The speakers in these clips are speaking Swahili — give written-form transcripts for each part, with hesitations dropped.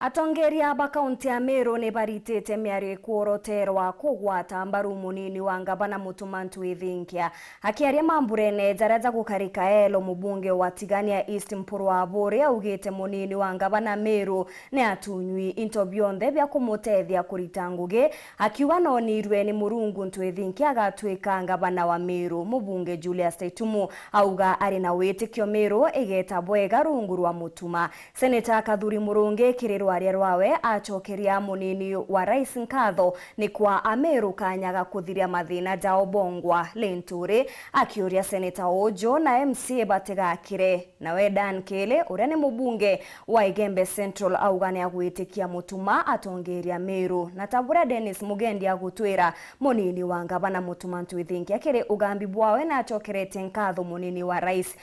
Atongeria ba kaunti ya Meru ni baritete miari kuoroterwa kugwata mbaru munini wa ngavana MUTUMA ntwithinkia akiaria mamburene jareza gukarika elo mubunge wa Tigania East Mpuru wa Bore augite munini wa ngavana Meru ni atunywi into byonthe bya kumutethia kurita ngugi akiwa nonirwe ni murungu ntwithinkia agatwika ngavana wa Meru. Mubunge Julius Taitumu auga ari na witikio Meru igeta bwega rungu rwa MUTUMA. Senator Kathuri Murungi kiriro aria rwawe achokeria munini wa rais nkatho ni kwa Ameru kanyaga kuthiria mathina jao bongwa Linturi akiuria Senator Ojo na MCA batigakire. Nawe Dan Kele uria ni mubunge wa Igembe Central auga ni agwitikia MUTUMA atongeria Meru na tabura Dennis Mugendi agutwira munini wa ngavana MUTUMA ntwithinkia kiri Ûgambi bwawe na achokerete nkatho munini wa rais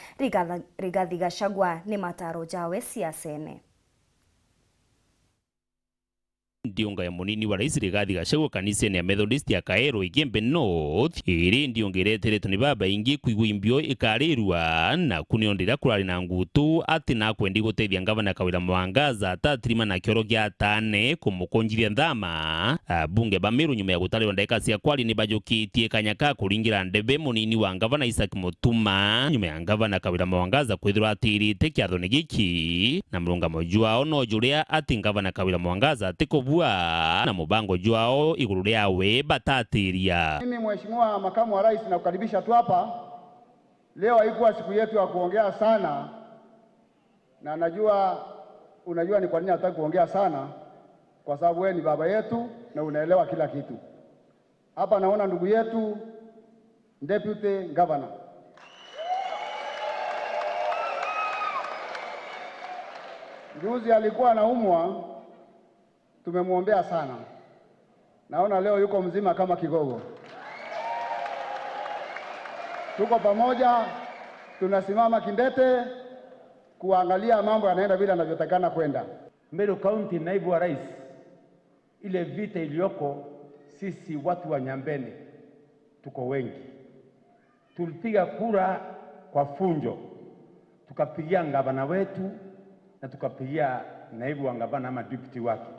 Rigathi Gachagua ni mataro jawe siasene. Ndionga ya munini wa rais Rigathi Gachagua kanisa ya Methodist ya Kaero Igembe North iri ndiongereteretwo ni baba ingi kuiguimbio ikarirwa na kuniondera kurari na ngutu ati na kwendi gutethia ngavana Kawira Mwangaza atatrima na kioro gya tane kumukonjiria nthama. Bunge ba Meru nyuma ya gutarwa ndeka cia kwali ni bajukitie kanyaka kuringira ndebe munini wa ngavana Isaac MUTUMA nyuma ya ngavana Kawira Mwangaza kwithirwa atirite kiatho ni giki na mrungamo jwao no juria ati ngavana Kawira Mwangaza atiko na mubango jwao iguru ryawe batatiria. Mimi Mheshimiwa Makamu wa Rais na kukaribisha tu hapa. Leo haikuwa siku yetu ya kuongea sana, na unajua ni kwa nini nataka kuongea sana, kwa sababu wewe ni baba yetu na unaelewa kila kitu. Hapa naona ndugu yetu Deputy Governor juzi alikuwa anaumwa, tumemwombea sana. Naona leo yuko mzima kama kigogo. Tuko pamoja, tunasimama kindete kuangalia mambo yanaenda vile yanavyotakana kwenda. Meru County, naibu wa rais, ile vita iliyoko, sisi watu wa Nyambene tuko wengi. Tulipiga kura kwa funjo, tukapigia ngavana wetu na tukapigia naibu wa ngavana ama deputy wake.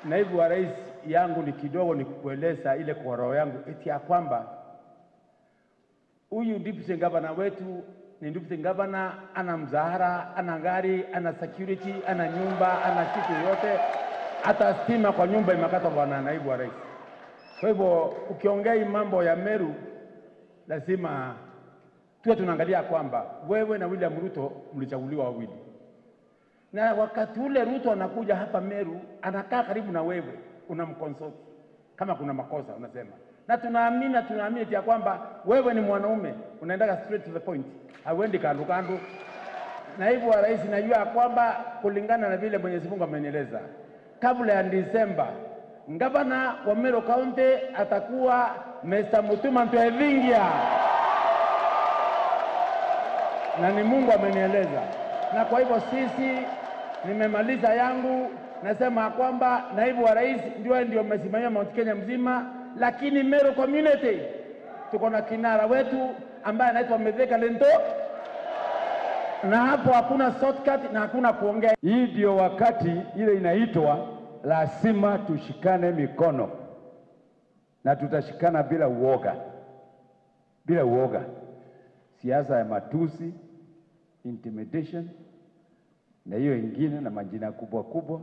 Naibu wa rais yangu ni kidogo ni kukueleza ile kwa roho yangu eti ya kwamba huyu deputy governor wetu ni deputy governor, ana mzahara, ana gari, ana security, ana nyumba, ana kitu yote, hata stima kwa nyumba imekata bwana naibu wa rais. Kwa hivyo ukiongea mambo ya Meru lazima tuwe tunaangalia kwamba wewe na William Ruto mlichaguliwa wawili. Na wakati ule Ruto anakuja hapa Meru, anakaa karibu na wewe, unamconsult. Kama kuna makosa unasema. Na tunaamini ya kwamba wewe ni mwanaume, unaenda straight to the point. Hauendi kando kando. Naibu wa rais najua kwamba kulingana na vile Mwenyezi Mungu amenieleza, kabla ya Disemba, ngavana wa Meru County atakuwa Mr. MUTUMA ntwithinkia. Na ni Mungu amenieleza. Na kwa hivyo sisi nimemaliza yangu, nasema kwamba naibu wa rais ndio mmesimamia Mount Kenya mzima, lakini Meru community tuko na kinara wetu ambaye anaitwa Metheka Lento, na hapo hakuna shortcut na hakuna kuongea. Hii ndio wakati ile inaitwa lazima tushikane mikono, na tutashikana bila uoga. Bila uoga. Siasa ya matusi, intimidation na hiyo ingine na majina kubwa kubwa.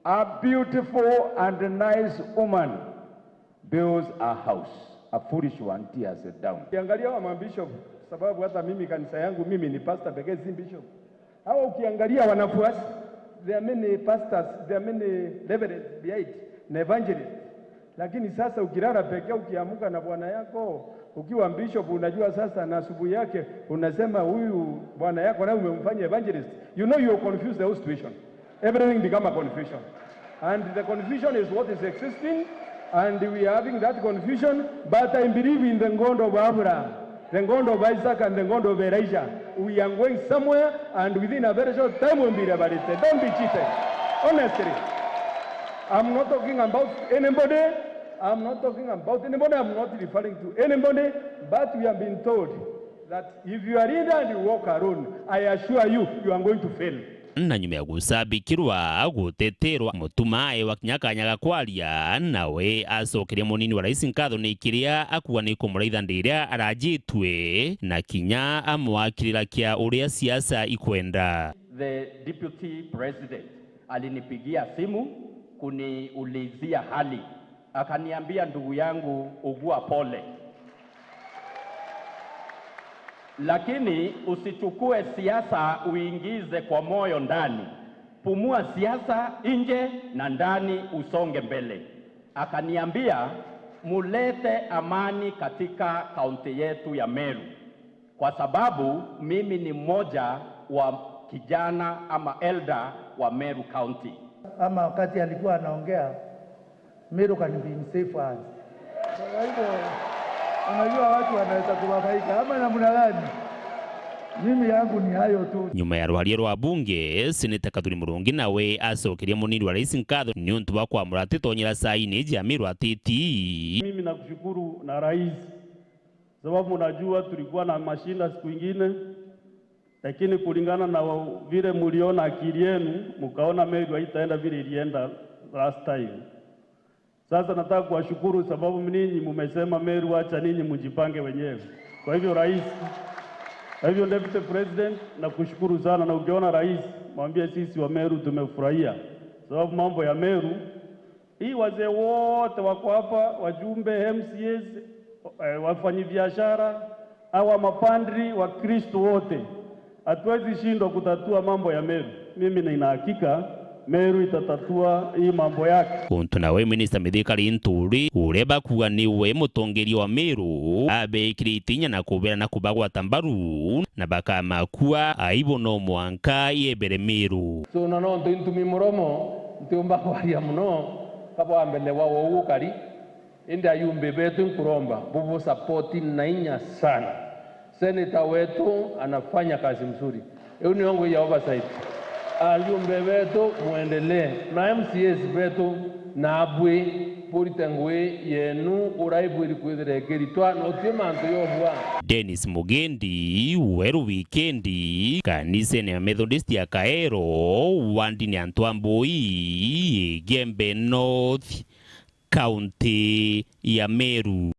A beautiful and nice woman builds a house, a foolish one tears it down. Ukiangalia wa bishop, sababu hata mimi kanisa yangu mimi ni pastor pekee, si bishop. Hao ukiangalia wanafuasi, there are many pastors, there are many reverends behind na evangelists. Lakini sasa ukilala pekee, ukiamuka na bwana yako ukiwa bishop, unajua sasa na asubuhi yake unasema huyu bwana yako na umemfanya evangelist, you know you confuse the whole situation. Everything become a confusion, and the confusion is what is existing, and we are having that confusion. But I believe in the God of Abraham, the God of Isaac, and the God of Elijah. We are going somewhere, and within a very short time we'll be liberated. Don't be cheated. Honestly, I'm not talking about anybody. I'm not referring to anybody, but we have been told that if you are leader and you walk alone, I assure you, you are going to fail. na nyuma ya gusabikirwa guteterwa mutuma wa kinyakanyaga kwaria nawe acokeria munini wa rais nkatho ni kiria akuwa ni kumuraitha ndiria arajitwe na kinya amwakirira kia uria siasa ikwenda. The deputy president alinipigia simu kuniulizia hali, akaniambia ndugu yangu, ugua pole, lakini usichukue siasa uingize kwa moyo ndani. Pumua siasa nje na ndani, usonge mbele. Akaniambia mulete amani katika kaunti yetu ya Meru, kwa sababu mimi ni mmoja wa kijana ama elder wa Meru County. Ama wakati alikuwa anaongea, Meru can be in safe hands. Kwa hivyo unajua watu wanaweza kubabaika ama namna gani? Mimi yangu ni hayo tu. Nyuma ya rwaria rwa bunge, Seneta Kathuri Murungi nawe acokeria munini wa rais nkatho ni untu wa kwamura titonyera saini ja Meru atiti. Mimi nakushukuru na rais, sababu unajua tulikuwa na mashinda siku ingine, lakini kulingana na vile muliona akili yenu mkaona Meru haitaenda vile ilienda last time. Sasa nataka kuwashukuru sababu ninyi mmesema Meru, acha ninyi mjipange wenyewe. Kwa hivyo rais, kwa hivyo deputy president, nakushukuru sana, na ukiona rais mwambie sisi wa Meru tumefurahia, sababu mambo ya Meru hii wazee wote wako hapa, wajumbe, MCAs, wafanyabiashara, hawa mapandri, wa Kristo wote, hatuwezi shindwa kutatua mambo ya Meru. Mimi nina hakika Meru itatatua hii mambo yake. Untu nawe Minister Mithika Linturi ureba kuwa niwe mutongeria wa Meru abekire itinya na kubera na kubagwata mbaru na bakamakua aibono mwanka yebere Meru. So no ntumi muromo ntiumba kwaria muno kabo mbele wao ukari indi ayumbe betu nkuromba bubu support na inya sana. Senator wetu anafanya kazi mzuri. Hiyo ni yangu ya oversight. Ayumbe betu muendelee na MCAs betu na abwe politangwe yenu uraibwiri kwithirekeritwa no timantu yobwa. Dennis Mugendi weru wikendi kanisa ya Methodist ya Kaero wandini Antwamboi Gembe North County ya Meru.